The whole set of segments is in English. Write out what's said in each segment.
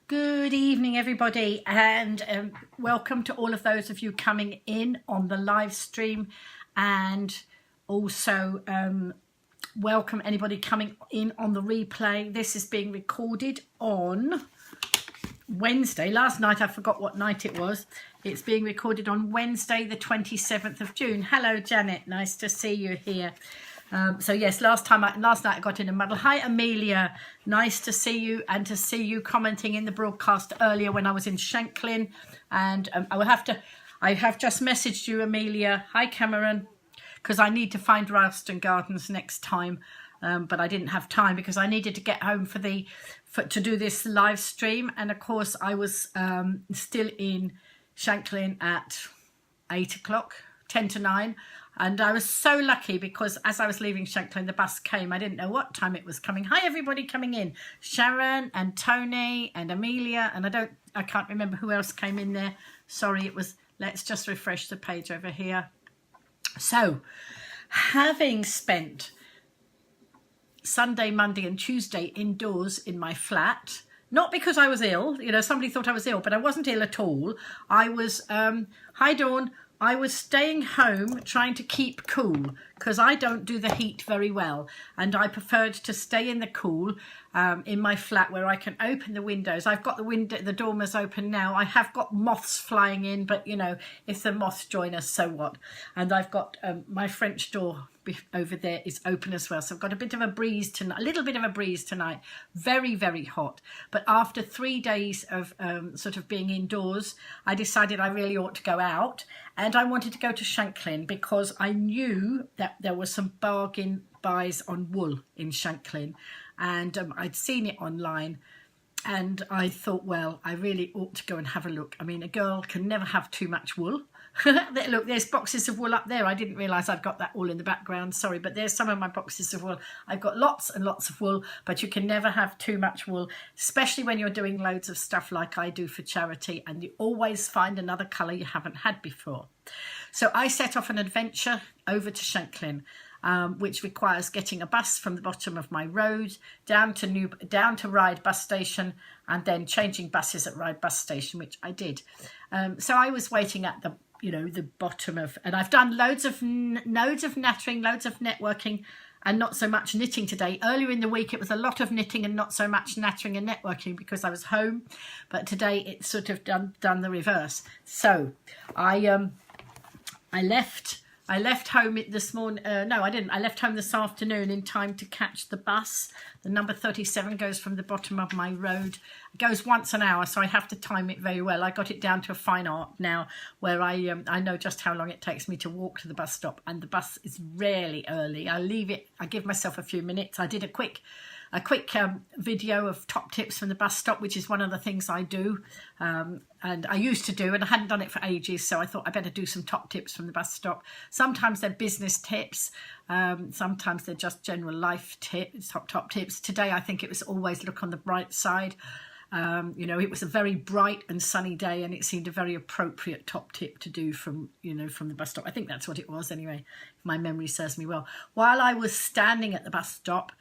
Good evening, everybody, and welcome to all of those of you coming in on the live stream, and also welcome anybody coming in on the replay. This is being recorded on Wednesday. Last night I forgot what night it was. It's being recorded on Wednesday the 27th of June. Hello Janet, nice to see you here. So yes, last night I got in a muddle. Hi Amelia, nice to see you, and to see you commenting in the broadcast earlier when I was in Shanklin. And I have just messaged you, Amelia. Hi Cameron, because I need to find Ralston Gardens next time, but I didn't have time because I needed to get home to do this live stream. And of course I was still in Shanklin at 8 o'clock, 10 to 9. And I was so lucky because as I was leaving Shanklin, the bus came. I didn't know what time it was coming. Hi, everybody coming in. Sharon and Tony and Amelia. And I can't remember who else came in there. Sorry, it was, let's just refresh the page over here. So, having spent Sunday, Monday and Tuesday indoors in my flat, not because I was ill, somebody thought I was ill, but I wasn't ill at all. I was, hi Dawn, I was staying home trying to keep cool because I don't do the heat very well, and I preferred to stay in the cool in my flat where I can open the windows. I've got the dormers open now. I have got moths flying in, but if the moths join us, so what? And I've got my French door over there is open as well, so I've got a little bit of a breeze tonight. Very, very hot. But after 3 days of sort of being indoors, I decided I really ought to go out, and I wanted to go to Shanklin because I knew that there were some bargain buys on wool in Shanklin, and I'd seen it online, and I thought, well, I really ought to go and have a look. I mean, a girl can never have too much wool. Look, there's boxes of wool up there. I didn't realise I'd got that all in the background, sorry, but there's some of my boxes of wool. I've got lots and lots of wool, but you can never have too much wool, especially when you're doing loads of stuff like I do for charity, and you always find another colour you haven't had before. So I set off an adventure over to Shanklin, which requires getting a bus from the bottom of my road down to Ryde bus station, and then changing buses at Ryde bus station, which I did. So I was waiting at the bottom of, and I've done loads of nattering, loads of networking, and not so much knitting today. Earlier in the week it was a lot of knitting and not so much nattering and networking because I was home, but today it's sort of done the reverse. So I left home this morning. No, I didn't. I left home this afternoon in time to catch the bus. The number 37 goes from the bottom of my road. It goes once an hour, so I have to time it very well. I got it down to a fine art now, where I know just how long it takes me to walk to the bus stop, and the bus is rarely early. I leave it. I give myself a few minutes. I did a quick video of top tips from the bus stop, which is one of the things I do, and I used to do, and I hadn't done it for ages, so I thought I better do some top tips from the bus stop. Sometimes they're business tips, sometimes they're just general life tips, top tips. Today I think it was always look on the bright side. It was a very bright and sunny day, and it seemed a very appropriate top tip to do from the bus stop. I think that's what it was anyway, if my memory serves me well. While I was standing at the bus stop,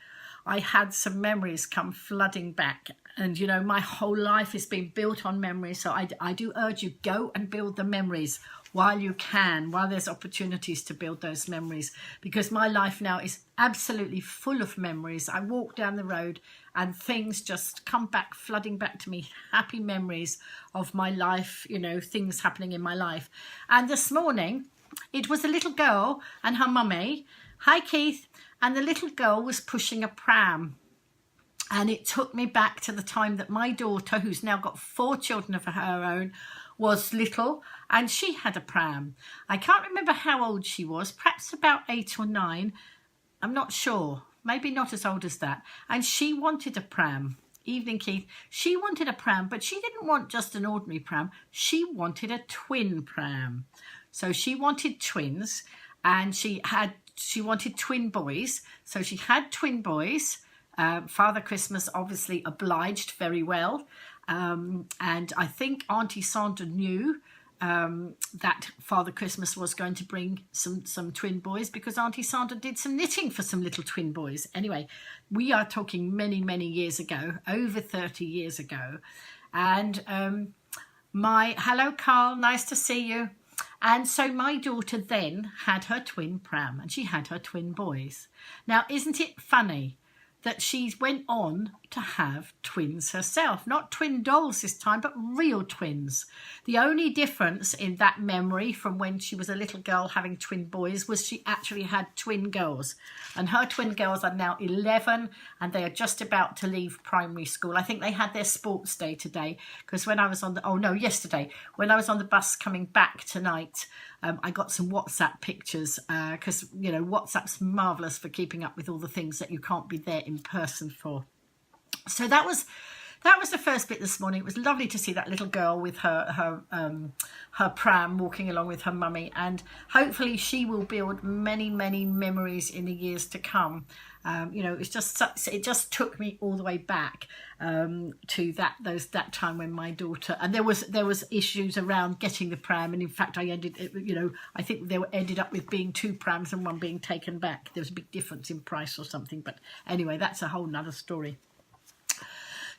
I had some memories come flooding back, and my whole life has been built on memories. So I do urge you, go and build the memories while you can, while there's opportunities to build those memories, because my life now is absolutely full of memories. I walk down the road and things just come back, flooding back to me, happy memories of my life, things happening in my life. And this morning it was a little girl and her mummy. Hi Keith. And the little girl was pushing a pram. And it took me back to the time that my daughter, who's now got 4 children of her own, was little, and she had a pram. I can't remember how old she was, perhaps about 8 or 9. I'm not sure, maybe not as old as that. And she wanted a pram. Evening, Keith. She wanted a pram, but she didn't want just an ordinary pram. She wanted a twin pram. So she wanted twins, and she wanted twin boys. So she had twin boys. Father Christmas obviously obliged very well. And I think Auntie Sandra knew that Father Christmas was going to bring some twin boys, because Auntie Sandra did some knitting for some little twin boys. Anyway, we are talking many, many years ago, over 30 years ago. And hello Carl, nice to see you. And so my daughter then had her twin pram and she had her twin boys. Now, isn't it funny that she went on to have twins herself? Not twin dolls this time, but real twins. The only difference in that memory from when she was a little girl having twin boys was she actually had twin girls. And her twin girls are now 11 and they are just about to leave primary school. I think they had their sports day today because when I was on the, yesterday, when I was on the bus coming back tonight, I got some WhatsApp pictures because, WhatsApp's marvellous for keeping up with all the things that you can't be there in person for. So that was the first bit this morning. It was lovely to see that little girl with her pram walking along with her mummy, and hopefully she will build many, many memories in the years to come. It just took me all the way back to that time when my daughter, and there was issues around getting the pram, and in fact I think they ended up with being 2 prams and one being taken back. There was a big difference in price or something, but anyway, that's a whole nother story.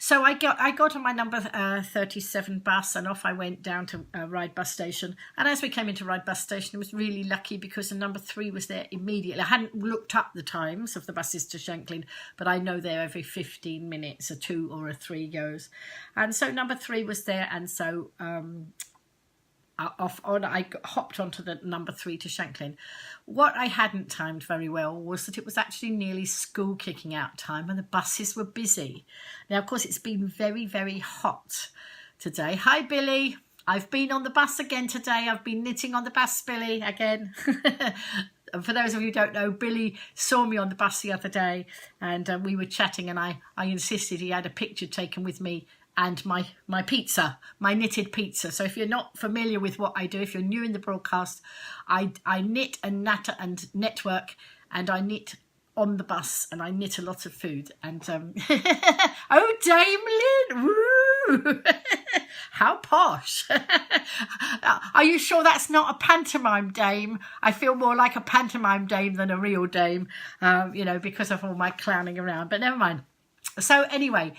So I got on my number 37 bus and off I went down to Ryde bus station. And as we came into Ryde bus station, I was really lucky because the number 3 was there immediately. I hadn't looked up the times of the buses to Shanklin, but I know they're every 15 minutes, a 2 or a 3 goes. And so number 3 was there, and so I hopped onto the number 3 to Shanklin. What I hadn't timed very well was that it was actually nearly school kicking out time and the buses were busy. Now, of course, it's been very, very hot today. Hi, Billy. I've been on the bus again today. I've been knitting on the bus, Billy, again. And for those of you who don't know, Billy saw me on the bus the other day and we were chatting, and I insisted he had a picture taken with me and my pizza, my knitted pizza. So if you're not familiar with what I do, if you're new in the broadcast, I knit and natter and network, and I knit on the bus, and I knit a lot of food. And oh, Dame Lynn, woo! How posh. Are you sure that's not a pantomime dame? I feel more like a pantomime dame than a real dame, because of all my clowning around, but never mind. So anyway,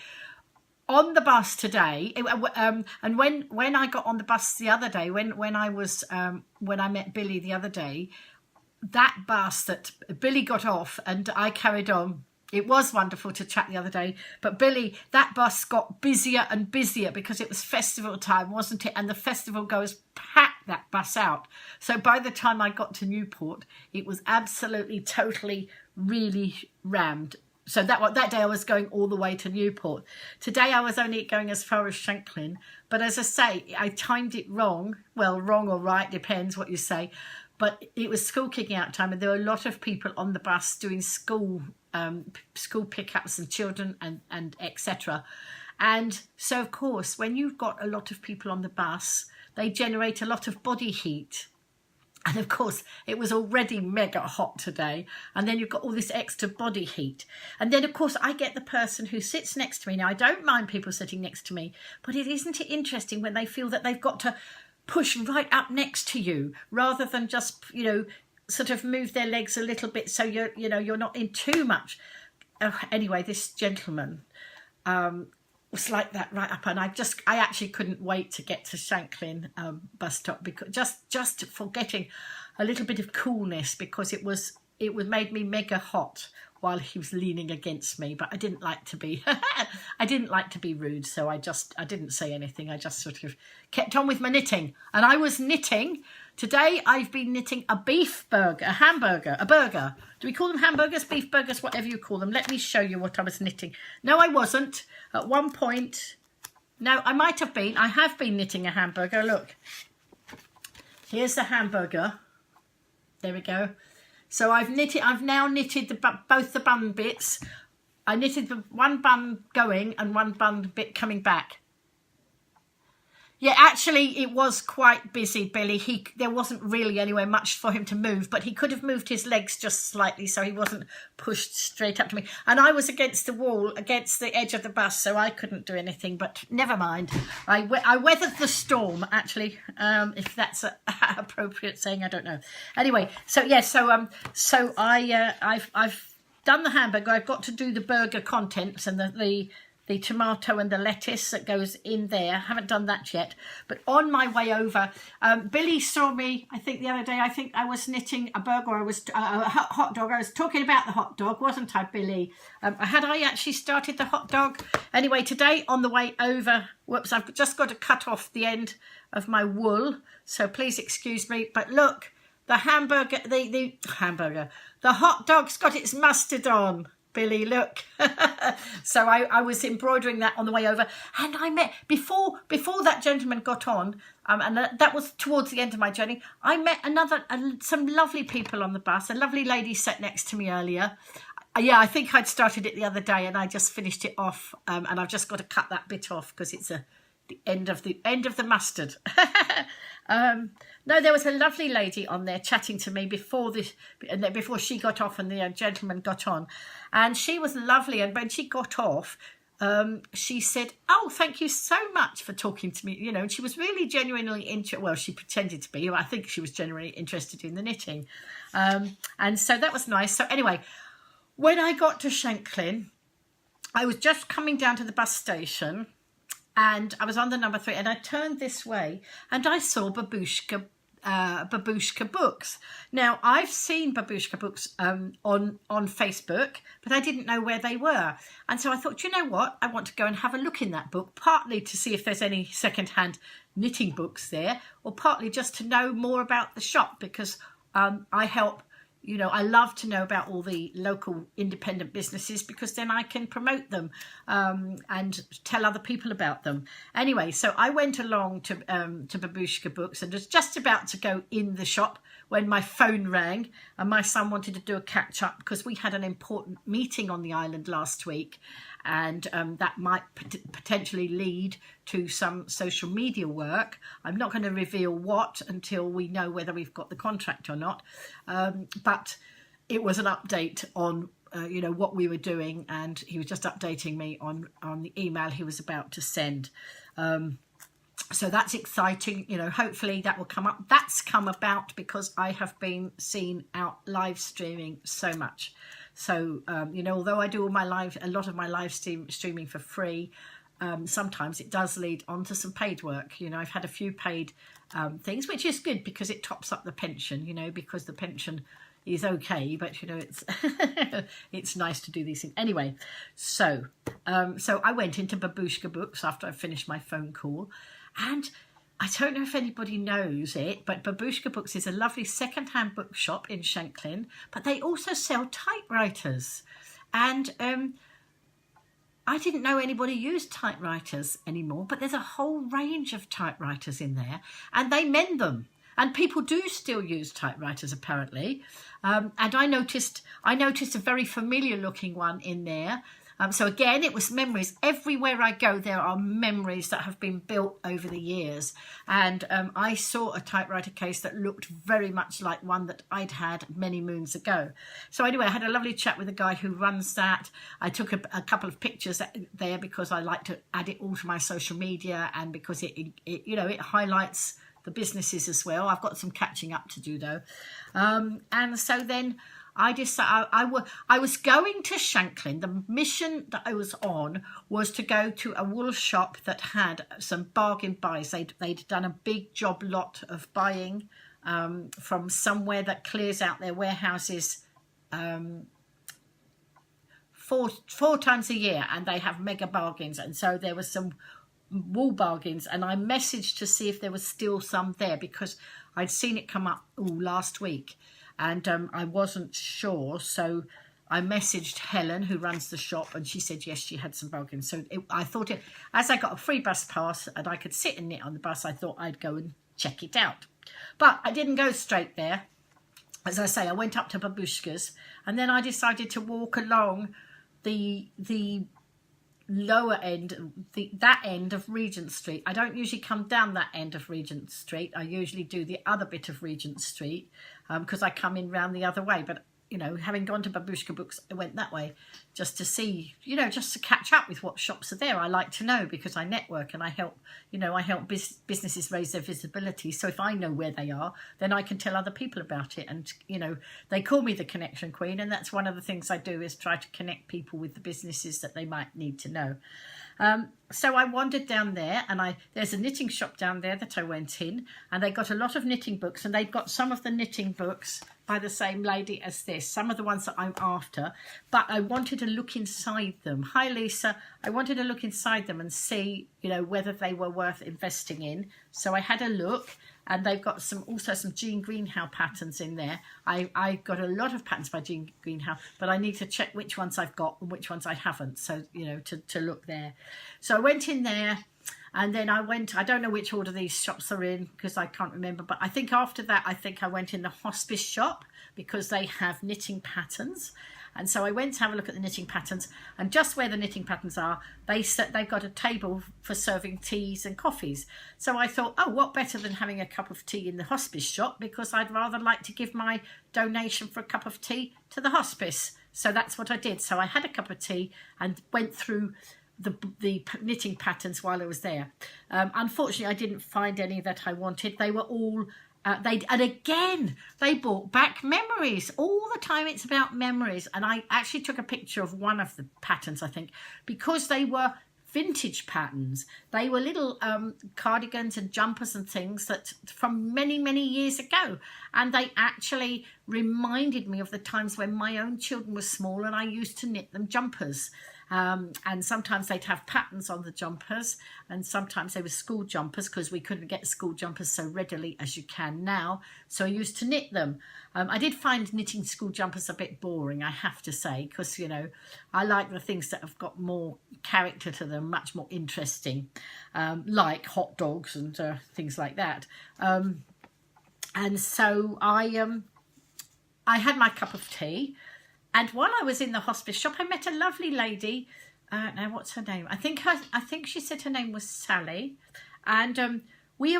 on the bus today, and when I got on the bus the other day, when I met Billy the other day, that bus that Billy got off and I carried on. It was wonderful to chat the other day, but Billy, that bus got busier and busier because it was festival time, wasn't it? And the festival goers packed that bus out. So by the time I got to Newport, it was absolutely, totally, really rammed. So that day I was going all the way to Newport. Today I was only going as far as Shanklin. But as I say, I timed it wrong. Well, wrong or right, depends what you say. But it was school kicking out time, and there were a lot of people on the bus doing school pickups and children and etc. And so, of course, when you've got a lot of people on the bus, they generate a lot of body heat. And of course, it was already mega hot today. And then you've got all this extra body heat. And then, of course, I get the person who sits next to me. Now, I don't mind people sitting next to me, but isn't it interesting when they feel that they've got to push right up next to you rather than just, sort of move their legs a little bit so you're not in too much. Anyway, this gentleman was like that right up, and I actually couldn't wait to get to Shanklin bus stop because just for getting a little bit of coolness, because it made me mega hot while he was leaning against me. But I didn't like to be rude, so I didn't say anything. I just sort of kept on with my knitting, and I was knitting. Today I've been knitting a beef burger, a burger. Do we call them hamburgers, beef burgers, whatever you call them? Let me show you what I was knitting. No, I wasn't. At one point, no, I might have been. I have been knitting a hamburger. Look, here's the hamburger. There we go. So I've now knitted both the bun bits. I knitted the one bun going and one bun bit coming back. Yeah, actually, it was quite busy, Billy. There wasn't really anywhere much for him to move, but he could have moved his legs just slightly so he wasn't pushed straight up to me. And I was against the wall, against the edge of the bus, so I couldn't do anything, but never mind. I weathered the storm, actually, if that's an appropriate saying, I don't know. Anyway, so yeah, I've done the hamburger. I've got to do the burger contents and the the tomato and the lettuce that goes in there. I haven't done that yet, but on my way over, Billy saw me, I think the other day, I think I was knitting a burger, I was a hot dog. I was talking about the hot dog, wasn't I, Billy? Had I actually started the hot dog? Anyway, today on the way over, whoops, I've just got to cut off the end of my wool, so please excuse me. But look, the hamburger, the hot dog's got its mustard on. Billy, look. So I was embroidering that on the way over, and I met before that gentleman got on, and that was towards the end of my journey. I met some lovely people on the bus. A lovely lady sat next to me earlier. Yeah, I think I'd started it the other day, and I just finished it off, and I've just got to cut that bit off because it's the end of the mustard. No, there was a lovely lady on there chatting to me before she got off and the gentleman got on, and she was lovely. And when she got off, she said, "Oh, thank you so much for talking to me." You know, and she was really genuinely interested. Well, she pretended to be. I think she was genuinely interested in the knitting, and so that was nice. So anyway, when I got to Shanklin, I was just coming down to the bus station. And I was on the number 3, and I turned this way, and I saw Babushka Books. Now, I've seen Babushka Books on Facebook, but I didn't know where they were. And so I thought, you know what? I want to go and have a look in that book, partly to see if there's any second-hand knitting books there, or partly just to know more about the shop, because I help. You know, I love to know about all the local independent businesses, because then I can promote them and tell other people about them. Anyway, so I went along to Babushka Books and was just about to go in the shop when my phone rang, and my son wanted to do a catch up because we had an important meeting on the island last week, and that might potentially lead to some social media work. I'm not going to reveal what until we know whether we've got the contract or not, but it was an update on you know, what we were doing, and he was just updating me on the email he was about to send. So that's exciting. You know, hopefully that will come up. That's come about because I have been seen out live streaming so much. So, you know, although I do a lot of my live streaming for free, sometimes it does lead on to some paid work. You know, I've had a few paid things, which is good because it tops up the pension, you know, because the pension is okay, but you know, it's it's nice to do these things. Anyway, so I went into Babushka Books after I finished my phone call, and I don't know if anybody knows it, but Babushka Books is a lovely second-hand bookshop in Shanklin, but they also sell typewriters. And I didn't know anybody used typewriters anymore, but there's a whole range of typewriters in there, and they mend them. And people do still use typewriters, apparently. And I noticed a very familiar-looking one in there. So again, it was memories. Everywhere I go, there are memories that have been built over the years. And I saw a typewriter case that looked very much like one that I'd had many moons ago. So anyway, I had a lovely chat with the guy who runs that. I took a couple of pictures there because I like to add it all to my social media, and because it you know, it highlights the businesses as well. I've got some catching up to do though. And so then I decided I was going to Shanklin. The mission that I was on was to go to a wool shop that had some bargain buys. They'd done a big job lot of buying from somewhere that clears out their warehouses four times a year, and they have mega bargains. And so there was some wool bargains, and I messaged to see if there was still some there, because I'd seen it come up last week. And I wasn't sure, so I messaged Helen, who runs the shop, and she said yes, she had some bargains. So I thought, as I got a free bus pass and I could sit and knit on the bus, I thought I'd go and check it out. But I didn't go straight there. As I say, I went up to Babushka's, and then I decided to walk along the lower end, that end of Regent Street. I don't usually come down that end of Regent Street. I usually do the other bit of Regent Street because I come in round the other way. But you know, having gone to Babushka Books, I went that way just to see, you know, just to catch up with what shops are there. I like to know because I network and I help, you know, I help businesses raise their visibility. So if I know where they are, then I can tell other people about it. And, you know, they call me the connection queen. And that's one of the things I do, is try to connect people with the businesses that they might need to know. So I wandered down there, and there's a knitting shop down there that I went in, and they got a lot of knitting books, and they've got some of the knitting books by the same lady as this, some of the ones that I'm after, but I wanted to look inside them. Hi Lisa, I wanted to look inside them and see, you know, whether they were worth investing in. So I had a look, and they've got also some Jean Greenhow patterns in there. I got a lot of patterns by Jean Greenhow, but I need to check which ones I've got and which ones I haven't. So, you know, to look there. So I went in there, and then I don't know which order these shops are in because I can't remember. But I think after that, I went in the hospice shop because they have knitting patterns. And so I went to have a look at the knitting patterns, and just where the knitting patterns are, they've got a table for serving teas and coffees. So I thought, oh, what better than having a cup of tea in the hospice shop, because I'd rather like to give my donation for a cup of tea to the hospice. So that's what I did. So I had a cup of tea and went through the knitting patterns while I was there. Unfortunately, I didn't find any that I wanted. They were all and again, they brought back memories. All the time it's about memories. And I actually took a picture of one of the patterns, I think, because they were vintage patterns. They were little cardigans and jumpers and things that from many, many years ago. And they actually reminded me of the times when my own children were small and I used to knit them jumpers. And sometimes they'd have patterns on the jumpers, and sometimes they were school jumpers because we couldn't get school jumpers so readily as you can now. So I used to knit them. I did find knitting school jumpers a bit boring, I have to say, because, you know, I like the things that have got more character to them, much more interesting, like hot dogs and things like that. And so I had my cup of tea. And while I was in the hospice shop, I met a lovely lady. Now, what's her name? I think she said her name was Sally. And we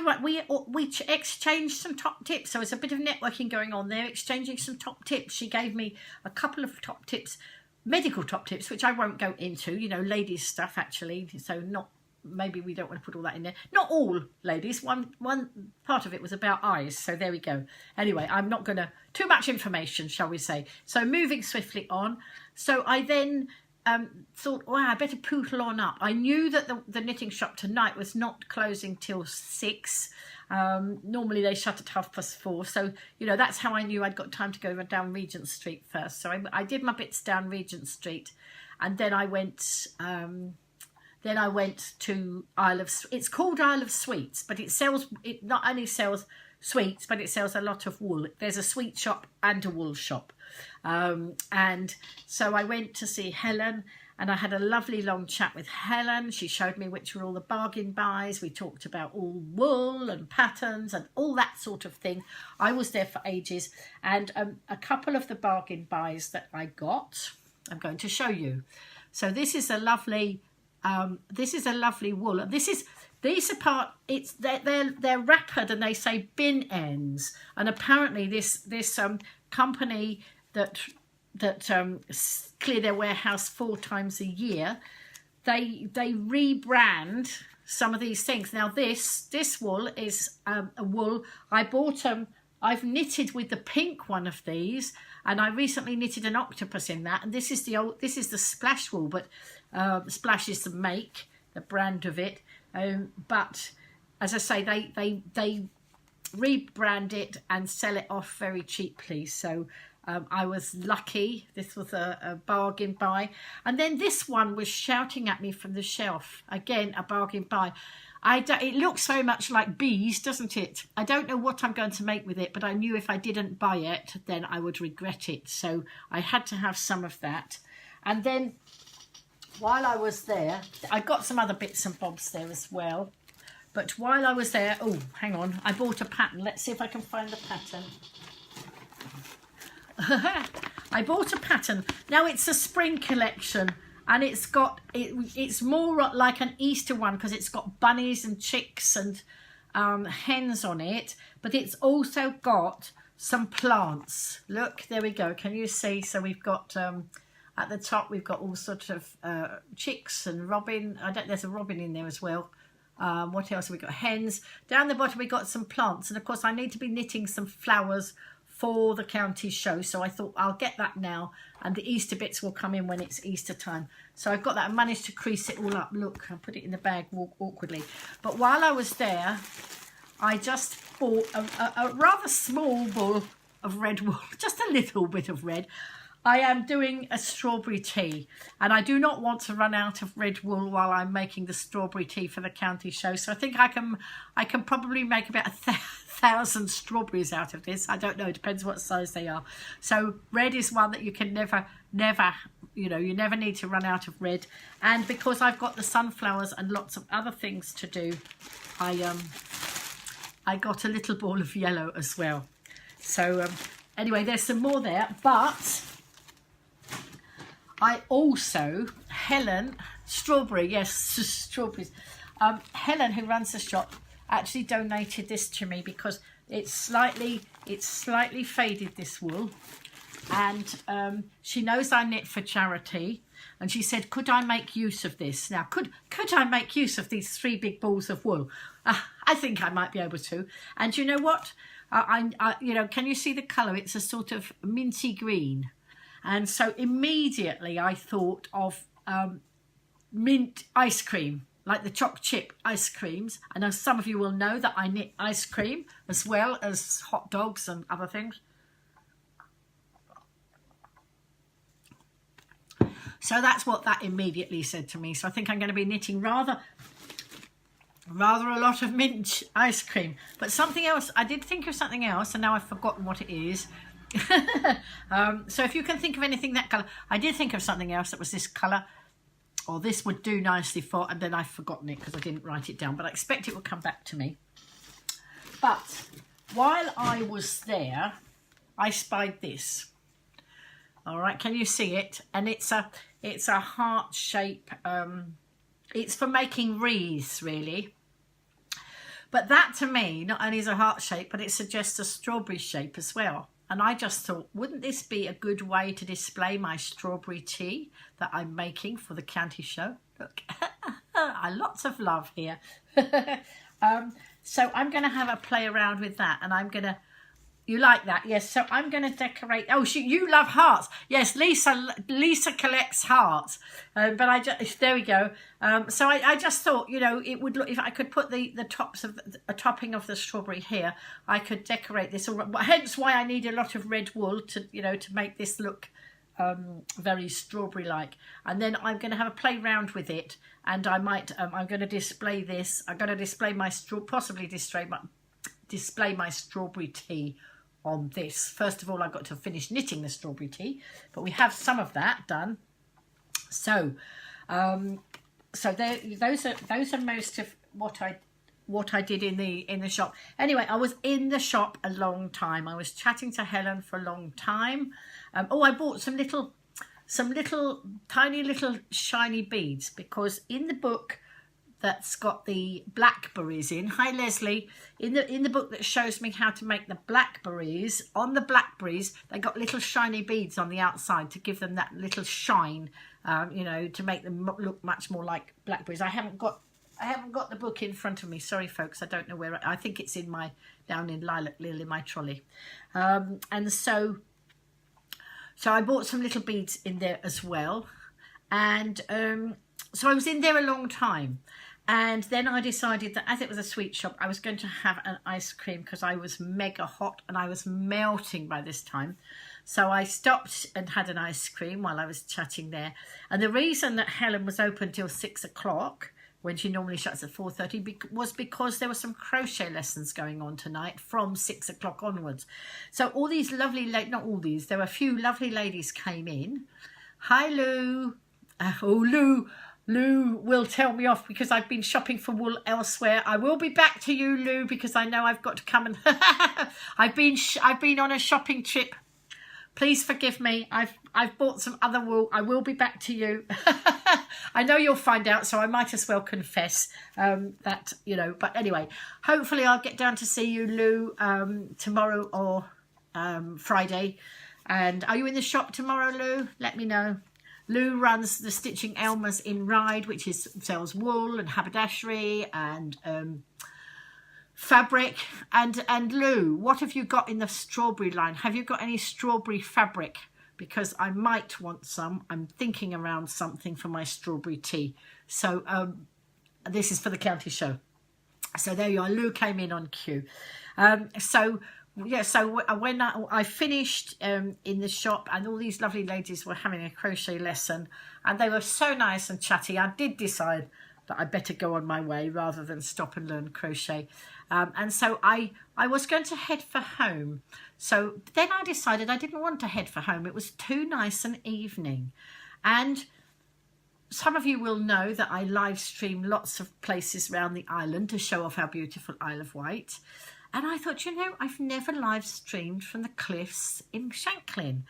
exchanged some top tips. So there's a bit of networking going on there, exchanging some top tips. She gave me a couple of top tips, medical top tips, which I won't go into, you know, ladies stuff actually. So maybe we don't want to put all that in there. Not all ladies. One part of it was about eyes. So there we go. Anyway, I'm not going to... Too much information, shall we say. So moving swiftly on. So I then thought, wow, I better poodle on up. I knew that the knitting shop tonight was not closing till 6. Normally they shut at 4:30. So, you know, that's how I knew I'd got time to go down Regent Street first. So I did my bits down Regent Street. And then I went... to Isle of... It's called Isle of Sweets, but it not only sells sweets, but it sells a lot of wool. There's a sweet shop and a wool shop. And so I went to see Helen, and I had a lovely long chat with Helen. She showed me which were all the bargain buys. We talked about all wool and patterns and all that sort of thing. I was there for ages. And a couple of the bargain buys that I got, I'm going to show you. So this is a lovely... wool. These are part. They're wrappered, and they say bin ends. And apparently this company that clear their warehouse 4 times a year, they rebrand some of these things. Now this wool is a wool I bought. I've knitted with the pink one of these, and I recently knitted an octopus in that. And this is the Splash wool, but Splash is the brand of it. But as I say, they rebrand it and sell it off very cheaply. So I was lucky. This was a bargain buy. And then this one was shouting at me from the shelf. Again, a bargain buy. It looks very much like bees, doesn't it? I don't know what I'm going to make with it, but I knew if I didn't buy it, then I would regret it. So I had to have some of that. And then while I was there, I got some other bits and bobs there as well. But while I was there, oh, hang on, I bought a pattern. Let's see if I can find the pattern. I bought a pattern. Now it's a spring collection. And it's more like an Easter one because it's got bunnies and chicks and hens on it. But it's also got some plants. Look, there we go. Can you see? So we've got at the top we've got all sorts of chicks and robin. There's a robin in there as well. What else have we got? Hens. Down the bottom we got some plants, and of course I need to be knitting some flowers for the county show, so I thought I'll get that now, and the Easter bits will come in when it's Easter time. So I've got that. I managed to crease it all up. Look, I put it in the bag awkwardly. But while I was there, I just bought a rather small ball of red wool, just a little bit of red. I am doing a strawberry tea, and I do not want to run out of red wool while I'm making the strawberry tea for the county show. So I think I can probably make about 1,000 strawberries out of this. I don't know, it depends what size they are. So red is one that you can never, you know, you never need to run out of red. And because I've got the sunflowers and lots of other things to do, I got a little ball of yellow as well. So anyway, there's some more there, but I also, Helen, strawberry, yes, strawberries. Helen, who runs the shop, actually donated this to me because it's slightly faded, this wool, and she knows I knit for charity, and she said, could I make use of this? Now, could I make use of these 3 big balls of wool? I think I might be able to. And you know what? You know, can you see the colour? It's a sort of minty green. And so immediately I thought of mint ice cream, like the choc chip ice creams. I know some of you will know that I knit ice cream as well as hot dogs and other things. So that's what that immediately said to me. So I think I'm going to be knitting rather a lot of mint ice cream. But something else, I did think of something else, and now I've forgotten what it is. So if you can think of anything that colour, I did think of something else that was this colour, or this would do nicely for, and then I've forgotten it because I didn't write it down, but I expect it will come back to me. But while I was there, I spied this. All right, can you see it? And it's a heart shape. It's for making wreaths, really. But that to me not only is a heart shape, but it suggests a strawberry shape as well. And I just thought, wouldn't this be a good way to display my strawberry tea that I'm making for the county show? Look, lots of love here. So I'm going to have a play around with that, and I'm going to, you like that? Yes, so I'm going to decorate. Oh, you love hearts. Yes, Lisa collects hearts. But I just, there we go. So I just thought, you know, it would look, if I could put the tops of a topping of the strawberry here, I could decorate this. Hence why I need a lot of red wool to, you know, to make this look very strawberry-like. And then I'm going to have a play round with it, and I might, I'm going to display this. I'm going to display my possibly display my strawberry tea on this. First of all, I've got to finish knitting the strawberry tea, but we have some of that done. So so those are most of what I did in the shop. Anyway, I was in the shop a long time. I was chatting to Helen for a long time. Oh, I bought some tiny little shiny beads, because in the book that's got the blackberries in. Hi Leslie. In the book that shows me how to make the blackberries, on the blackberries they got little shiny beads on the outside to give them that little shine, you know, to make them look much more like blackberries. I haven't got the book in front of me. Sorry folks, I don't know where. I think it's in down in Lilac Lil in my trolley. And so I bought some little beads in there as well. And so I was in there a long time. And then I decided that as it was a sweet shop, I was going to have an ice cream because I was mega hot and I was melting by this time. So I stopped and had an ice cream while I was chatting there. And the reason that Helen was open till 6 o'clock, when she normally shuts at 4:30, was because there were some crochet lessons going on tonight from 6 o'clock onwards. So all these lovely, not all these, there were a few lovely ladies came in. Hi Lou. Oh Lou will tell me off because I've been shopping for wool elsewhere. I will be back to you, Lou, because I know I've got to come and I've been on a shopping trip. Please forgive me. I've bought some other wool. I will be back to you. I know you'll find out, so I might as well confess that, you know. But anyway, hopefully I'll get down to see you, Lou, tomorrow or Friday. And are you in the shop tomorrow, Lou? Let me know. Lou runs the Stitching Elmer's in Ryde, which sells wool and haberdashery and fabric. And Lou, what have you got in the strawberry line? Have you got any strawberry fabric? Because I might want some. I'm thinking around something for my strawberry tea. So this is for the county show. So there you are. Lou came in on cue. So when I finished in the shop, and all these lovely ladies were having a crochet lesson, and they were so nice and chatty, I did decide that I better go on my way rather than stop and learn crochet. And so I was going to head for home. So then I decided I didn't want to head for home. It was too nice an evening. And some of you will know that I live stream lots of places around the island to show off our beautiful Isle of Wight. And I thought, you know, I've never live streamed from the cliffs in Shanklin.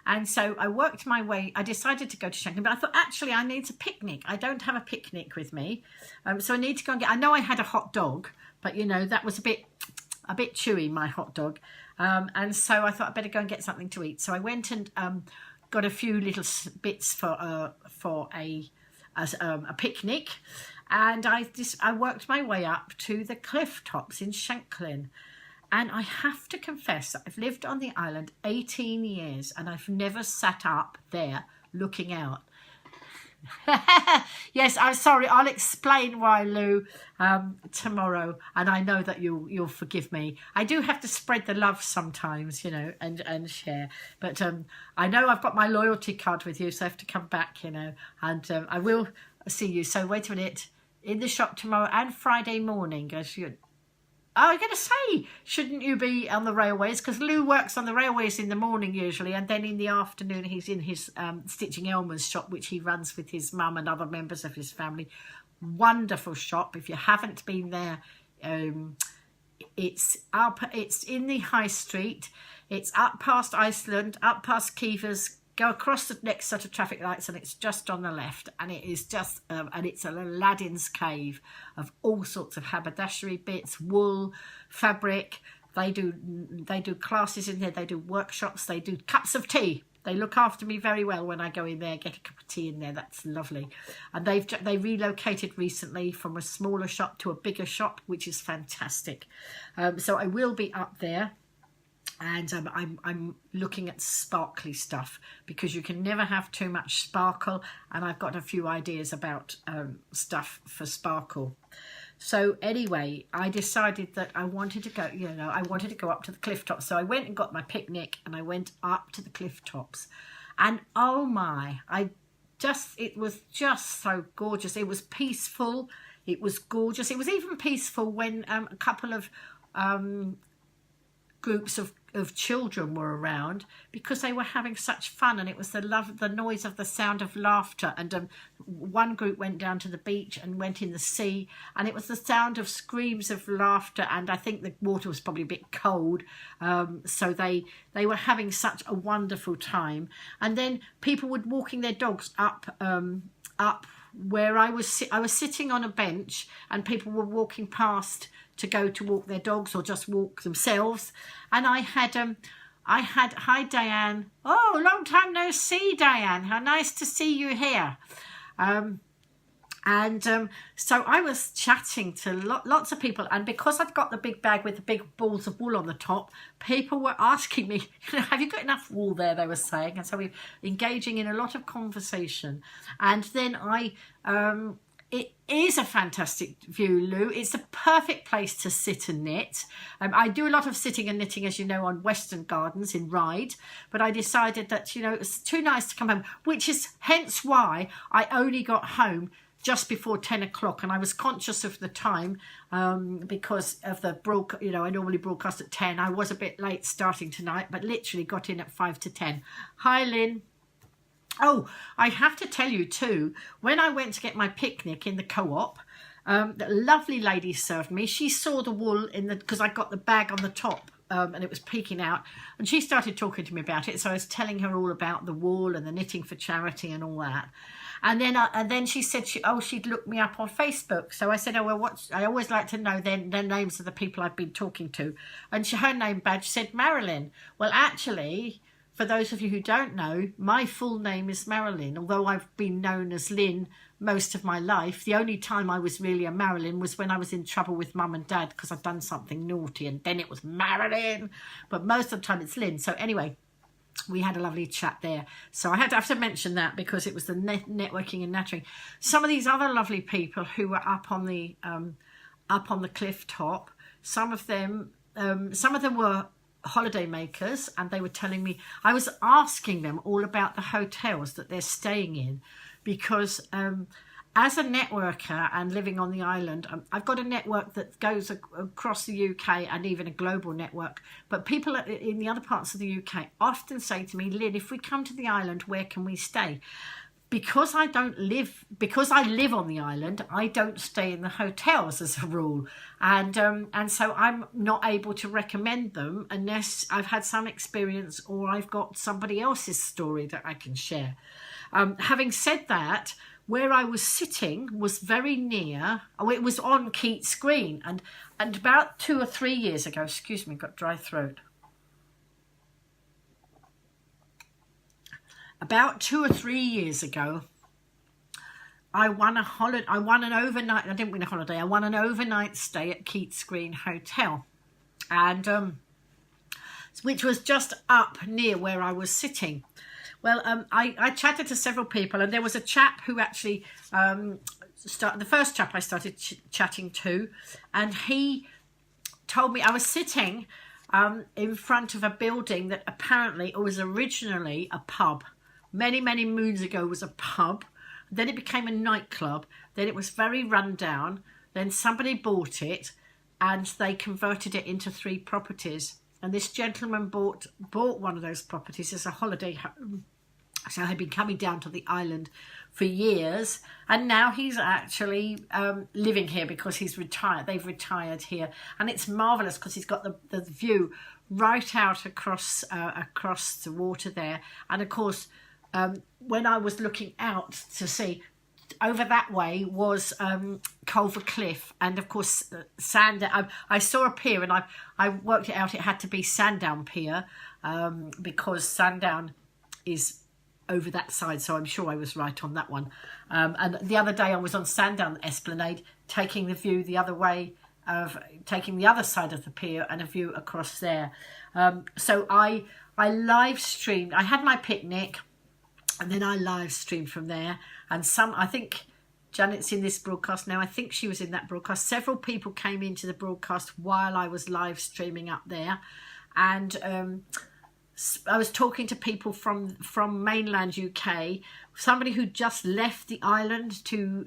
And so I worked my way. I decided to go to Shanklin, but I thought, actually, I need a picnic. I don't have a picnic with me. So I need to go and get, I know I had a hot dog, but, you know, that was a bit chewy, my hot dog. And so I thought I'd better go and get something to eat. So I went and got a few little bits for a picnic, and I worked my way up to the cliff tops in Shanklin. And I have to confess that I've lived on the island 18 years and I've never sat up there looking out. Yes, I'm sorry. I'll explain why, Lou, tomorrow, and I know that you'll forgive me. I do have to spread the love sometimes, you know, and share. But I know I've got my loyalty card with you, so I have to come back, you know, and I will see you. So wait a minute, in the shop tomorrow and Friday morning. I was going to say, shouldn't you be on the railways? Because Lou works on the railways in the morning usually, and then in the afternoon he's in his Stitching Elmer's shop, which he runs with his mum and other members of his family. Wonderful shop. If you haven't been there, it's in the high street. It's up past Iceland, up past Keevers, go across the next set of traffic lights, and it's just on the left. And it is just, and it's an Aladdin's cave of all sorts of haberdashery bits, wool, fabric. They do classes in there. They do workshops. They do cups of tea. They look after me very well when I go in there, get a cup of tea in there. That's lovely. And they relocated recently from a smaller shop to a bigger shop, which is fantastic. So I will be up there. And I'm looking at sparkly stuff, because you can never have too much sparkle, and I've got a few ideas about stuff for sparkle. So anyway, I decided that I wanted to go, you know, I wanted to go up to the cliff tops. So I went and got my picnic, and I went up to the cliff tops, and oh my, it was just so gorgeous. It was peaceful. It was gorgeous. It was even peaceful when a couple of groups of children were around, because they were having such fun, and it was the noise of the sound of laughter. And one group went down to the beach and went in the sea, and it was the sound of screams of laughter, and I think the water was probably a bit cold, so they were having such a wonderful time. And then people were walking their dogs up where I was sitting on a bench, and people were walking past to go to walk their dogs or just walk themselves. And I had hi Diane. Oh, long time no see, Diane. How nice to see you here. So I was chatting to lots of people, and because I've got the big bag with the big balls of wool on the top, people were asking me, have you got enough wool there, they were saying. And so we're engaging in a lot of conversation. And then it is a fantastic view, Lou. It's a perfect place to sit and knit. I do a lot of sitting and knitting, as you know, on Western Gardens in Ryde, but I decided that, you know, it was too nice to come home, which is hence why I only got home just before 10 o'clock, and I was conscious of the time because of the you know, I normally broadcast at 10. I was a bit late starting tonight, but literally got in at 5 to 10. Hi, Lynn. Oh, I have to tell you too, when I went to get my picnic in the co-op, the lovely lady served me. She saw the wool because I got the bag on the top, and it was peeking out, and she started talking to me about it. So I was telling her all about the wool and the knitting for charity and all that. And then she said she'd looked me up on Facebook. So I said, oh well, I always like to know their names of the people I've been talking to. And her name badge said Marilyn. Well, actually, for those of you who don't know, my full name is Marilyn. Although I've been known as Lynn most of my life, the only time I was really a Marilyn was when I was in trouble with mum and dad because I'd done something naughty, and then it was Marilyn. But most of the time it's Lynn. So anyway, we had a lovely chat there. So I have to mention that because it was the networking and nattering. Some of these other lovely people who were up on the cliff top, some of them were holiday makers, and they were telling me, I was asking them all about the hotels that they're staying in, because as a networker and living on the island, I've got a network that goes across the UK and even a global network. But people in the other parts of the UK often say to me, Lynn, if we come to the island, where can we stay? Because I live on the island, I don't stay in the hotels as a rule. And so I'm not able to recommend them unless I've had some experience or I've got somebody else's story that I can share. Having said that, where I was sitting was very near, it was on Keats Green, and about 2 or 3 years ago, excuse me, got dry throat. About 2 or 3 years ago, I won an overnight, I didn't win a holiday, I won an overnight stay at Keats Green Hotel, and which was just up near where I was sitting. Well, I chatted to several people, and there was a chap who actually the first chap I started chatting to, and he told me I was sitting in front of a building that apparently it was originally a pub. Many, many moons ago was a pub. Then it became a nightclub. Then it was very run down. Then somebody bought it, and they converted it into 3 properties. And this gentleman bought one of those properties as a holiday home. So he'd been coming down to the island for years, and now he's actually living here because he's retired. They've retired here, and it's marvellous because he's got the view right out across the water there. And of course, when I was looking out to see, over that way was Culver Cliff, and of course Sandown. I saw a pier, and I worked it out. It had to be Sandown Pier because Sandown is over that side, so I'm sure I was right on that one. And the other day I was on Sandown Esplanade, taking the view the other way, taking the other side of the pier and a view across there. So I live streamed. I had my picnic, and then I live streamed from there. And I think Janet's in this broadcast now. I think she was in that broadcast. Several people came into the broadcast while I was live streaming up there, and I was talking to people from mainland UK, somebody who just left the island who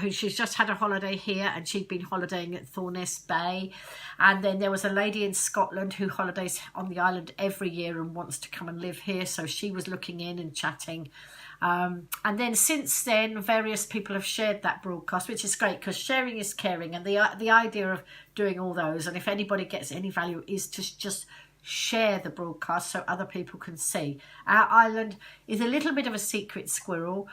she's just had a holiday here, and she'd been holidaying at Thorness Bay. And then there was a lady in Scotland who holidays on the island every year and wants to come and live here, so she was looking in and chatting. And then since then, various people have shared that broadcast, which is great because sharing is caring, and the idea of doing all those, and if anybody gets any value, is to just share the broadcast so other people can see. Our island is a little bit of a secret squirrel.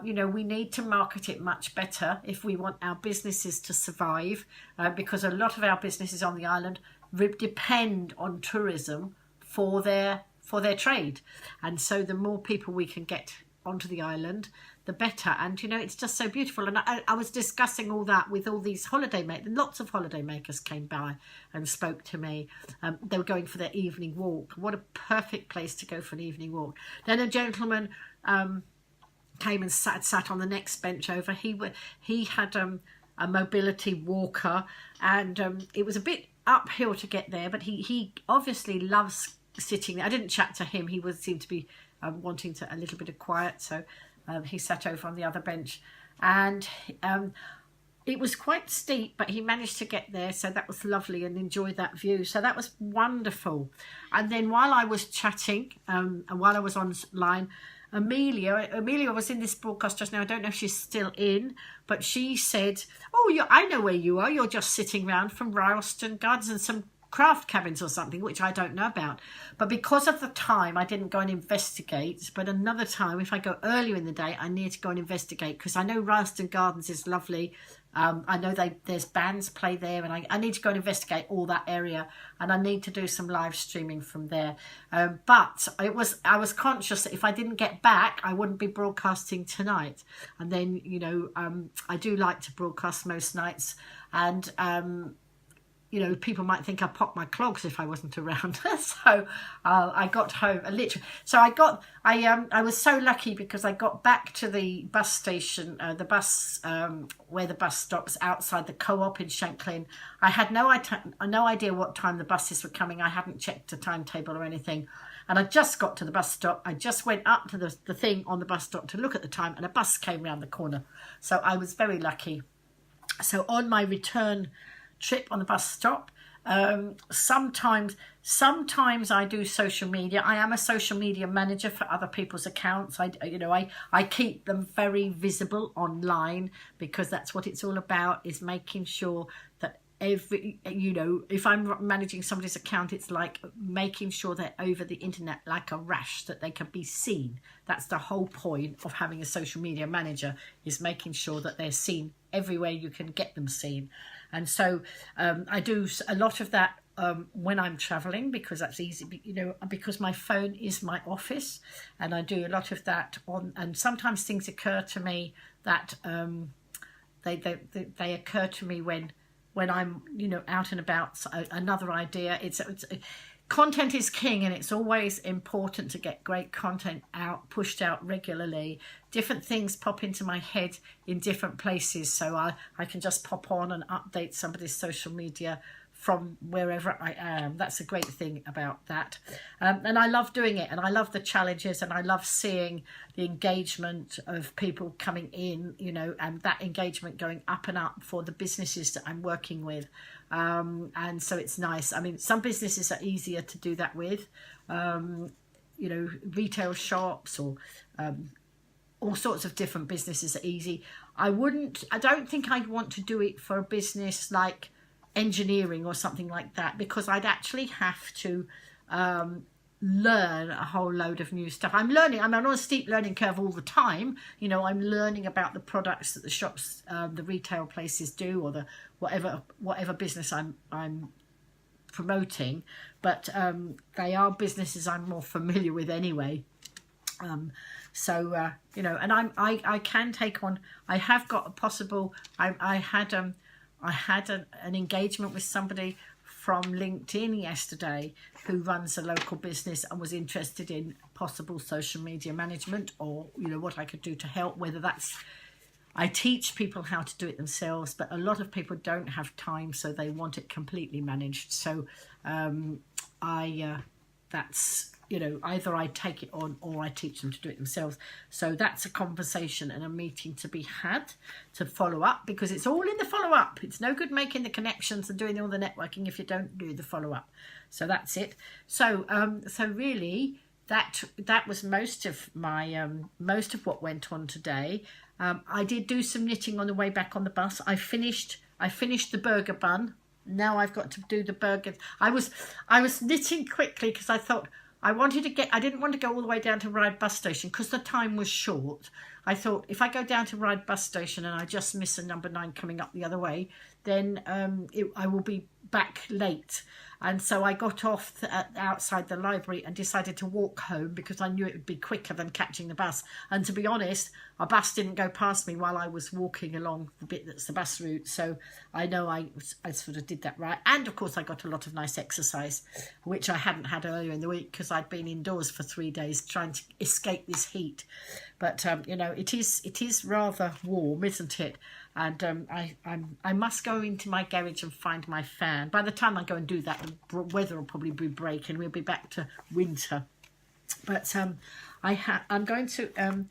We need to market it much better if we want our businesses to survive, because a lot of our businesses on the island depend on tourism for their trade, and so the more people we can get onto the island, the better. And it's just so beautiful. And I was discussing all that with all these holiday makers. Lots of holiday makers came by and spoke to me. They were going for their evening walk. What a perfect place to go for an evening walk. Then a gentleman came and sat on the next bench over. He had a mobility walker, and it was a bit uphill to get there, but he obviously loves sitting there. I didn't chat to him. He seemed to be wanting a little bit of quiet, so he sat over on the other bench, and it was quite steep, but he managed to get there, so that was lovely, and enjoy that view. So that was wonderful. And then while I was chatting, and while I was online, Amelia was in this broadcast just now. I don't know if she's still in, but she said, "Oh, I know where you are. You're just sitting round from Rylstone Gardens," and some craft cabins or something, which I don't know about. But because of the time, I didn't go and investigate. But another time, if I go earlier in the day, I need to go and investigate, because I know Ralston Gardens is lovely. I know there's bands play there, and I need to go and investigate all that area, and I need to do some live streaming from there. But I was conscious that if I didn't get back, I wouldn't be broadcasting tonight. And then, you know, I do like to broadcast most nights, and you know, people might think I popped my clogs if I wasn't around. So I got home literally. So I was so lucky, because I got back to the bus station, the bus where the bus stops outside the Co-op in Shanklin. I had no idea what time the buses were coming. I hadn't checked the timetable or anything. And I just got to the bus stop. I just went up to the thing on the bus stop to look at the time, and a bus came round the corner. So I was very lucky. So on my return trip on the bus stop, sometimes I do social media. I am a social media manager for other people's accounts. I keep them very visible online, because that's what it's all about, is making sure that if I'm managing somebody's account, it's like making sure they're over the internet like a rash, that they can be seen. That's the whole point of having a social media manager, is making sure that they're seen everywhere you can get them seen. And so I do a lot of that when I'm traveling, because that's easy, because my phone is my office, and I do a lot of that and sometimes things occur to me that they occur to me when I'm, out and about. So another idea, it's content is king, and it's always important to get great content pushed out regularly. Different things pop into my head in different places, so I can just pop on and update somebody's social media from wherever I am. That's a great thing about that. And I love doing it, and I love the challenges, and I love seeing the engagement of people coming in, and that engagement going up and up for the businesses that I'm working with. And so it's nice. I mean, some businesses are easier to do that with, retail shops or all sorts of different businesses are easy. I don't think I'd want to do it for a business like engineering or something like that, because I'd actually have to learn a whole load of new stuff. I'm on a steep learning curve all the time. I'm learning about the products that the shops, the retail places do, or the whatever business I'm promoting, but they are businesses I'm more familiar with anyway. And I can take on. I have got a possible. I had an engagement with somebody from LinkedIn yesterday who runs a local business and was interested in possible social media management, or what I could do to help. Whether that's, I teach people how to do it themselves, but a lot of people don't have time, so they want it completely managed. So that's either I take it on or I teach them to do it themselves. So that's a conversation and a meeting to be had to follow up, because it's all in the follow up. It's no good making the connections and doing all the networking if you don't do the follow up. So that's it. So really that was most of my most of what went on today. I did do some knitting on the way back on the bus. I finished the burger bun. Now I've got to do the burger. I was knitting quickly because I thought I didn't want to go all the way down to Ryde bus station because the time was short. I thought if I go down to Ryde bus station and I just miss a number 9 coming up the other way, then I will be back late. And so I got off outside the library and decided to walk home because I knew it would be quicker than catching the bus. And to be honest, a bus didn't go past me while I was walking along the bit that's the bus route. So I know I sort of did that right. And of course I got a lot of nice exercise, which I hadn't had earlier in the week because I'd been indoors for 3 days trying to escape this heat. But, it is rather warm, isn't it? And I must go into my garage and find my fan. By the time I go and do that, the weather will probably be breaking. We'll be back to winter. But I'm going to,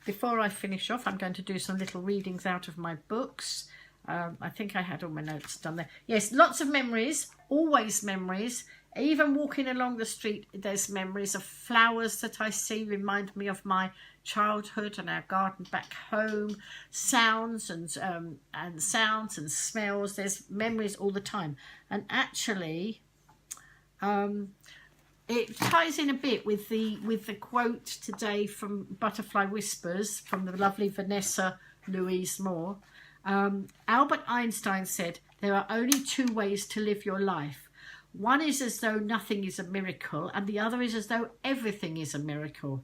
before I finish off, I'm going to do some little readings out of my books. I think I had all my notes done there. Yes, lots of memories, always memories. Even walking along the street, there's memories of flowers that I see remind me of my childhood and our garden back home. Sounds and sounds and smells. There's memories all the time. And actually, It ties in a bit with the quote today from Butterfly Whispers from the lovely Vanessa Louise Moore. Albert Einstein said, "There are only two ways to live your life. One is as though nothing is a miracle, and the other is as though everything is a miracle."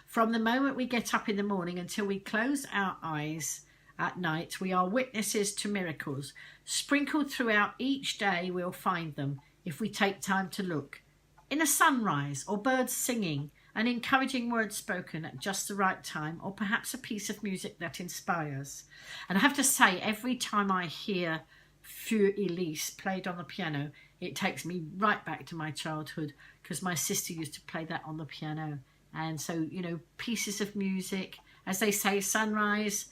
From the moment we get up in the morning until we close our eyes at night, we are witnesses to miracles. Sprinkled throughout each day, we'll find them if we take time to look. In a sunrise, or birds singing, an encouraging word spoken at just the right time, or perhaps a piece of music that inspires. And I have to say, every time I hear Für Elise played on the piano, it takes me right back to my childhood, because my sister used to play that on the piano. And so, you know, pieces of music, as they say, sunrise,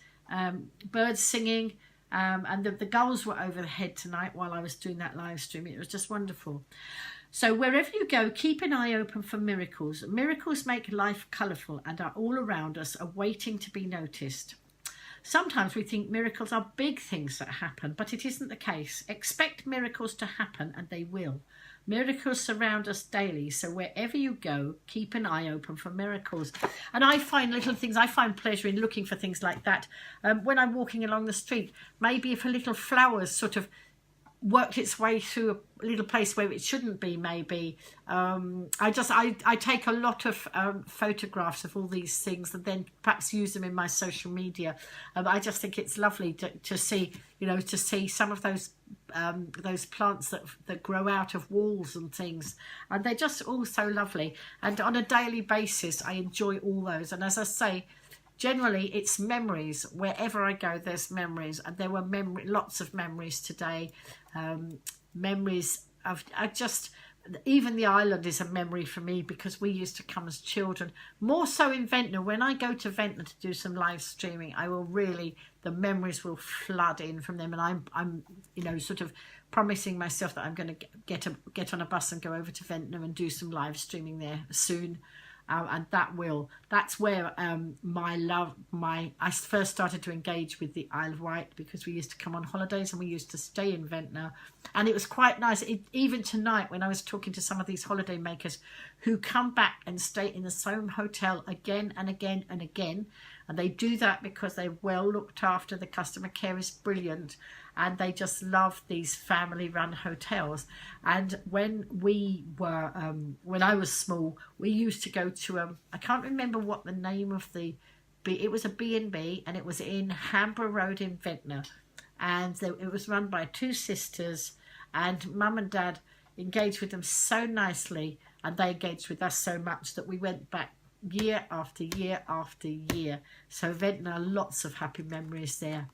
birds singing, and the gulls were overhead tonight while I was doing that live stream. It was just wonderful. So wherever you go, keep an eye open for miracles. Miracles make life colourful and are all around us, awaiting to be noticed. Sometimes we think miracles are big things that happen, but it isn't the case. Expect miracles to happen, and they will. Miracles surround us daily, so wherever you go, keep an eye open for miracles. And I find little things, I find pleasure in looking for things like that. When I'm walking along the street, maybe if a little flower's sort of worked its way through a little place where it shouldn't be, maybe. I take a lot of photographs of all these things and then perhaps use them in my social media. I just think it's lovely to see, you know, to see some of those plants that grow out of walls and things, and they're just all so lovely. And on a daily basis, I enjoy all those. And as I say, generally, it's memories. Wherever I go, there's memories. And there were lots of memories today. Memories of, even the island is a memory for me, because we used to come as children. More so in Ventnor. When I go to Ventnor to do some live streaming, I will really, the memories will flood in from them. And I'm you know, sort of promising myself that I'm going to get on a bus and go over to Ventnor and do some live streaming there soon. And that's where I first started to engage with the Isle of Wight, because we used to come on holidays and we used to stay in Ventnor, and it was quite nice. Even tonight, when I was talking to some of these holiday makers who come back and stay in the same hotel again and again and again, and they do that because they're well looked after, the customer care is brilliant, and they just love these family-run hotels. And when we were, when I was small, we used to go to, I can't remember what the name of it was a B&B, and it was in Hamborough Road in Ventnor. And it was run by two sisters, and Mum and Dad engaged with them so nicely, and they engaged with us so much that we went back year after year after year. So Ventnor, lots of happy memories there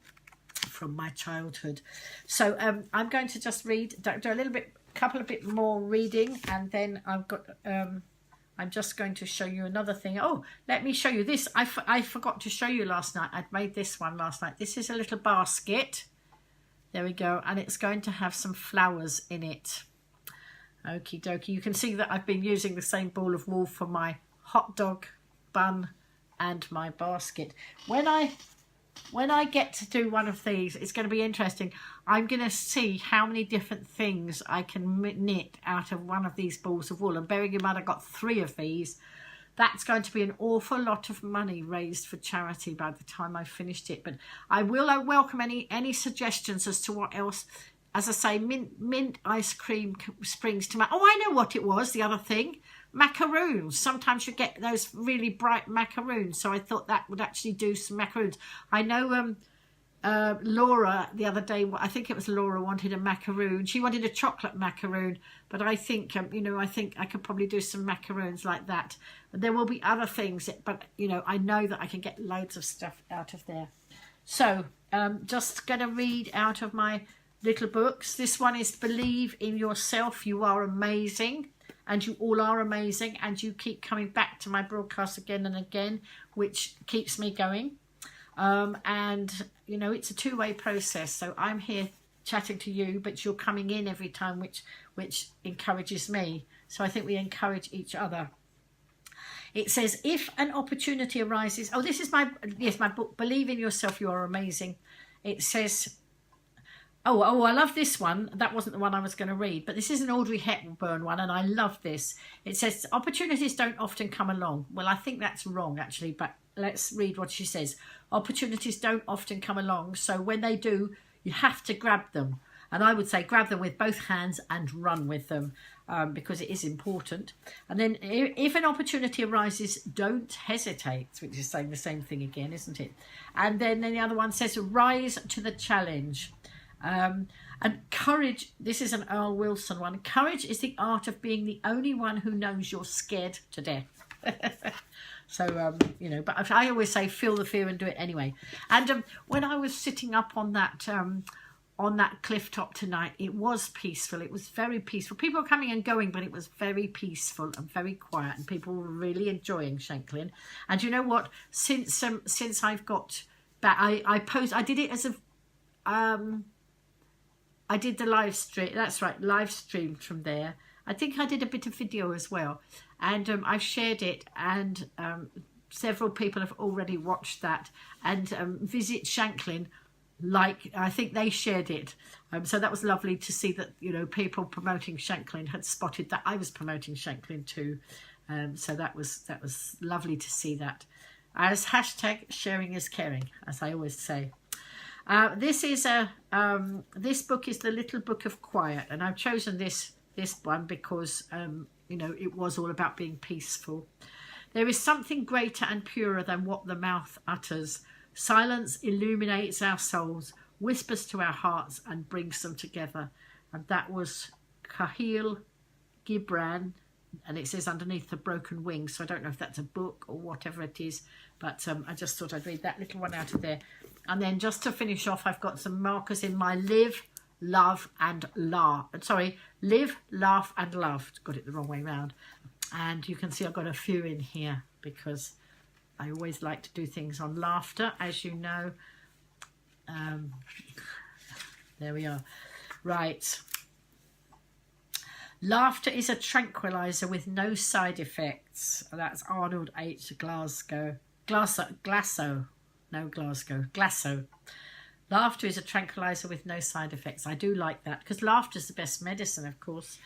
from my childhood. So I'm going to just read, do a couple of bit more reading, and then I've got I'm just going to show you another thing. Oh, let me show you this. I forgot to show you last night. I'd made this one last night. This is a little basket. There we go, and it's going to have some flowers in it. Okie dokie. You can see that I've been using the same ball of wool for my hot dog bun and my basket. When I get to do one of these, it's going to be interesting. I'm going to see how many different things I can knit out of one of these balls of wool. And bearing in mind, I got 3 of these. That's going to be an awful lot of money raised for charity by the time I've finished it. But I welcome any suggestions as to what else. As I say, mint ice cream springs to mind. Oh, I know what it was, the other thing. Macaroons. Sometimes you get those really bright macaroons. So I thought that would actually do some macaroons. I know Laura the other day, I think it was Laura, wanted a macaroon. She wanted a chocolate macaroon. But I think, you know, I think I could probably do some macaroons like that. But there will be other things. But, you know, I know that I can get loads of stuff out of there. So just going to read out of my little books. This one is Believe in Yourself. You are amazing. And you all are amazing, and you keep coming back to my broadcast again and again, which keeps me going. And, you know, it's a two-way process. So I'm here chatting to you, but you're coming in every time, which encourages me. So I think we encourage each other. It says, if an opportunity arises... Oh, this is my book, Believe in Yourself, You Are Amazing. It says... Oh, I love this one. That wasn't the one I was going to read, but this is an Audrey Hepburn one, and I love this. It says, opportunities don't often come along. Well, I think that's wrong, actually, but let's read what she says. Opportunities don't often come along, so when they do, you have to grab them. And I would say grab them with both hands and run with them, because it is important. And then if an opportunity arises, don't hesitate, which is saying the same thing again, isn't it? And then the other one says, rise to the challenge. And courage, this is an Earl Wilson one. Courage is the art of being the only one who knows you're scared to death. So, you know, but I always say feel the fear and do it anyway. And when I was sitting up on that cliff top tonight, it was peaceful. It was very peaceful. People were coming and going, but it was very peaceful and very quiet, and people were really enjoying Shanklin. And you know what? Since I've got back, I did it as a I did the live stream. That's right, live streamed from there. I think I did a bit of video as well, and I've shared it, and several people have already watched that. And Visit Shanklin, like, I think they shared it, so that was lovely to see that, you know, people promoting Shanklin had spotted that I was promoting Shanklin too. So that was lovely to see that. As hashtag sharing is caring, as I always say. This book is The Little Book of Quiet, and I've chosen this one because you know, it was all about being peaceful. There is something greater and purer than what the mouth utters. Silence illuminates our souls, whispers to our hearts, and brings them together. And that was Kahlil Gibran, and it says underneath The Broken Wings. So I don't know if that's a book or whatever it is, but I just thought I'd read that little one out of there. And then just to finish off, I've got some markers in my Live, Love and Laugh. Sorry, Live, Laugh and Love. Got it the wrong way round. And you can see I've got a few in here because I always like to do things on laughter, as you know. There we are. Right. Laughter is a tranquilizer with no side effects. That's Arnold H. Glasso. Laughter is a tranquilizer with no side effects. I do like that because laughter is the best medicine, of course.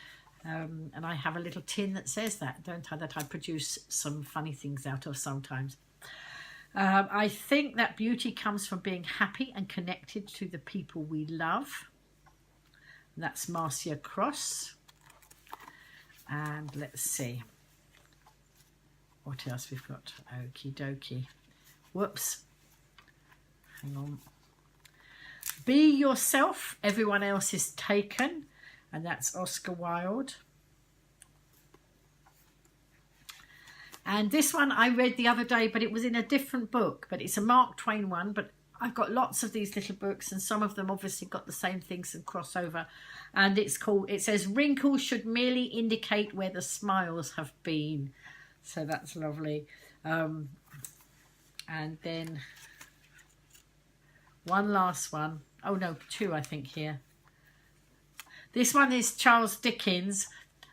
And I have a little tin that says that, don't I? That I produce some funny things out of sometimes. I think that beauty comes from being happy and connected to the people we love. And that's Marcia Cross. And let's see what else we've got. Okie dokie. Whoops. Hang on. Be yourself. Everyone else is taken. And that's Oscar Wilde. And this one I read the other day, but it was in a different book. But it's a Mark Twain one. But I've got lots of these little books, and some of them obviously got the same things and crossover. And it's called, it says, wrinkles should merely indicate where the smiles have been. So that's lovely. And then one last one. Oh no, two I think here. This one is Charles Dickens,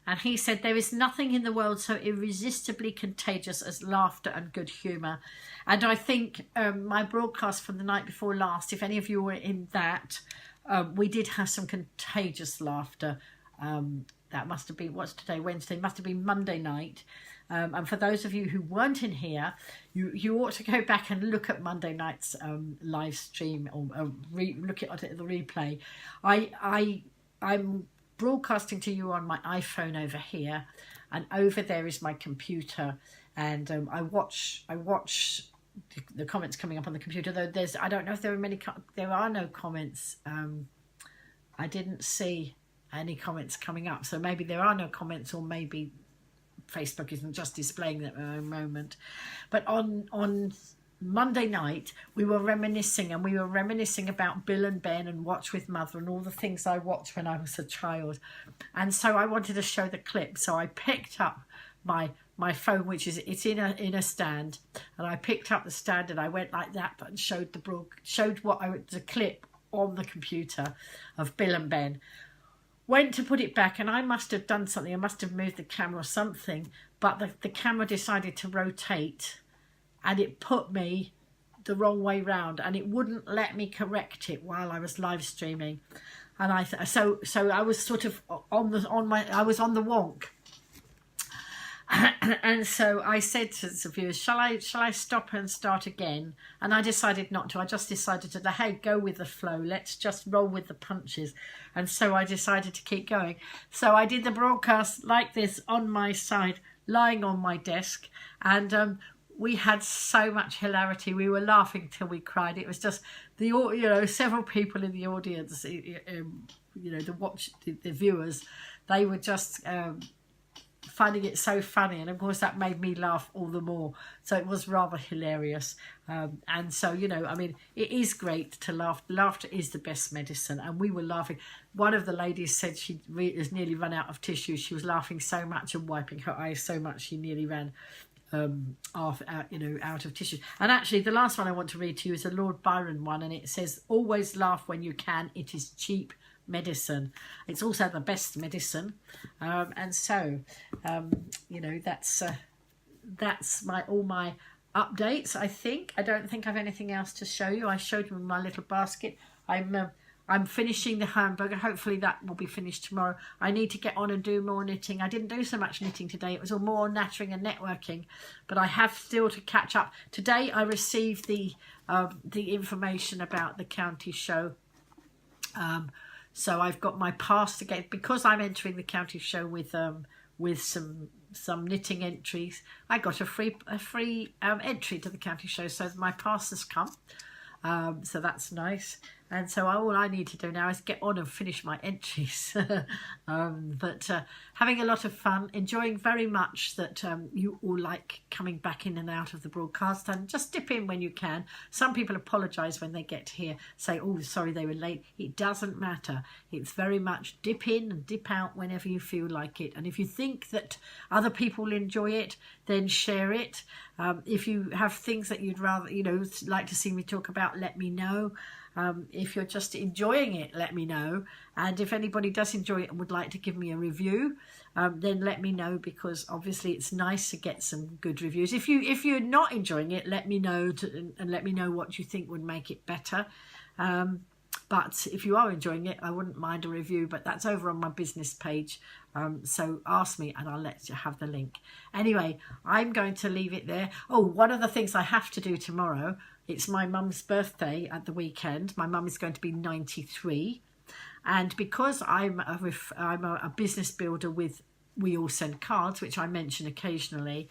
and he said, there is nothing in the world so irresistibly contagious as laughter and good humour. And I think my broadcast from the night before last, if any of you were in that, we did have some contagious laughter. That must have been, what's today, Wednesday, must have been Monday night. And for those of you who weren't in here, you ought to go back and look at Monday night's live stream, or look at the replay. I'm broadcasting to you on my iPhone over here, and over there is my computer, and I watch the comments coming up on the computer. Though I don't know if there are many. There are no comments. I didn't see any comments coming up, so maybe there are no comments, or maybe Facebook isn't just displaying them at the moment. But on Monday night we were reminiscing about Bill and Ben and Watch with Mother and all the things I watched when I was a child, and so I wanted to show the clip. So I picked up my phone, which is, it's in a stand, and I picked up the stand and I went like that and showed the clip on the computer of Bill and Ben. Went to put it back, and I must have done something. I must have moved the camera or something, but the camera decided to rotate, and it put me the wrong way round, and it wouldn't let me correct it while I was live streaming. And so I was sort of I was on the wonk. And so I said to the viewers, shall I stop and start again? And I decided not to. I just decided to, hey, go with the flow. Let's just roll with the punches. And so I decided to keep going. So I did the broadcast like this on my side, lying on my desk. And we had so much hilarity. We were laughing till we cried. It was just, several people in the audience, the viewers, they were just... finding it so funny, and of course that made me laugh all the more, so it was rather hilarious. And so, I mean, it is great to laugh. Laughter is the best medicine, and we were laughing. One of the ladies said she has nearly run out of tissue. She was laughing so much and wiping her eyes so much she nearly ran out of tissue. And actually the last one I want to read to you is a Lord Byron one, and it says, always laugh when you can, it is cheap medicine. It's also the best medicine. And so that's all my updates. I don't think I've anything else to show you. I showed you in my little basket. I'm finishing the hamburger. Hopefully that will be finished tomorrow. I need to get on and do more knitting. I didn't do so much knitting today. It was all more nattering and networking, but I have still to catch up. Today I received the information about the county show. So I've got my pass to get, because I'm entering the county show with some knitting entries. I got a free entry to the county show, so my pass has come. So that's nice. And so all I need to do now is get on and finish my entries. But having a lot of fun, enjoying very much that you all like coming back in and out of the broadcast, and just dip in when you can. Some people apologise when they get here, say, oh, sorry they were late. It doesn't matter. It's very much dip in and dip out whenever you feel like it. And if you think that other people will enjoy it, then share it. If you have things that you'd rather, like to see me talk about, let me know. If you're just enjoying it, let me know. And if anybody does enjoy it and would like to give me a review, then let me know, because obviously it's nice to get some good reviews. If you're not enjoying it, let me know and let me know what you think would make it better. But if you are enjoying it, I wouldn't mind a review, but that's over on my business page. So ask me and I'll let you have the link. Anyway, I'm going to leave it there. Oh, one of the things I have to do tomorrow, it's my mum's birthday at the weekend. My mum is going to be 93. And because I'm a business builder with We All Send Cards, which I mention occasionally,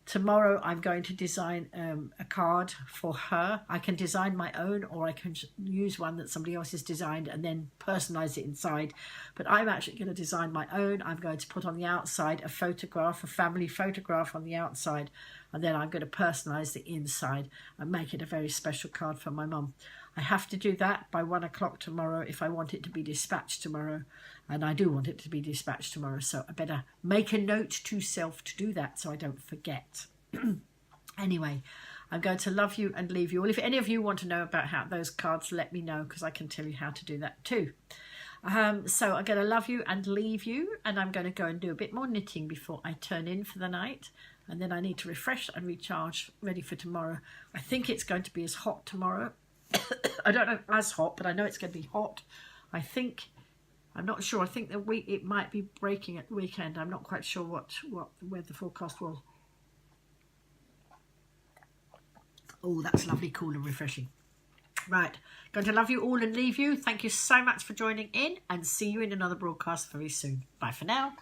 tomorrow I'm going to design a card for her. I can design my own, or I can use one that somebody else has designed and then personalise it inside. But I'm actually going to design my own. I'm going to put on the outside a family photograph on the outside, and then I'm going to personalise the inside and make it a very special card for my mum. I have to do that by 1 o'clock tomorrow if I want it to be dispatched tomorrow. And I do want it to be dispatched tomorrow, so I better make a note to self to do that so I don't forget. Anyway, I'm going to love you and leave you all. If any of you want to know about how those cards, let me know, because I can tell you how to do that too. So I'm going to love you and leave you, and I'm going to go and do a bit more knitting before I turn in for the night. And then I need to refresh and recharge, ready for tomorrow. I think it's going to be as hot tomorrow. I don't know as hot, but I know it's going to be hot. I'm not sure. I think it might be breaking at the weekend. I'm not quite sure where the forecast was. Oh, that's lovely, cool and refreshing. Right, going to love you all and leave you. Thank you so much for joining in, and see you in another broadcast very soon. Bye for now.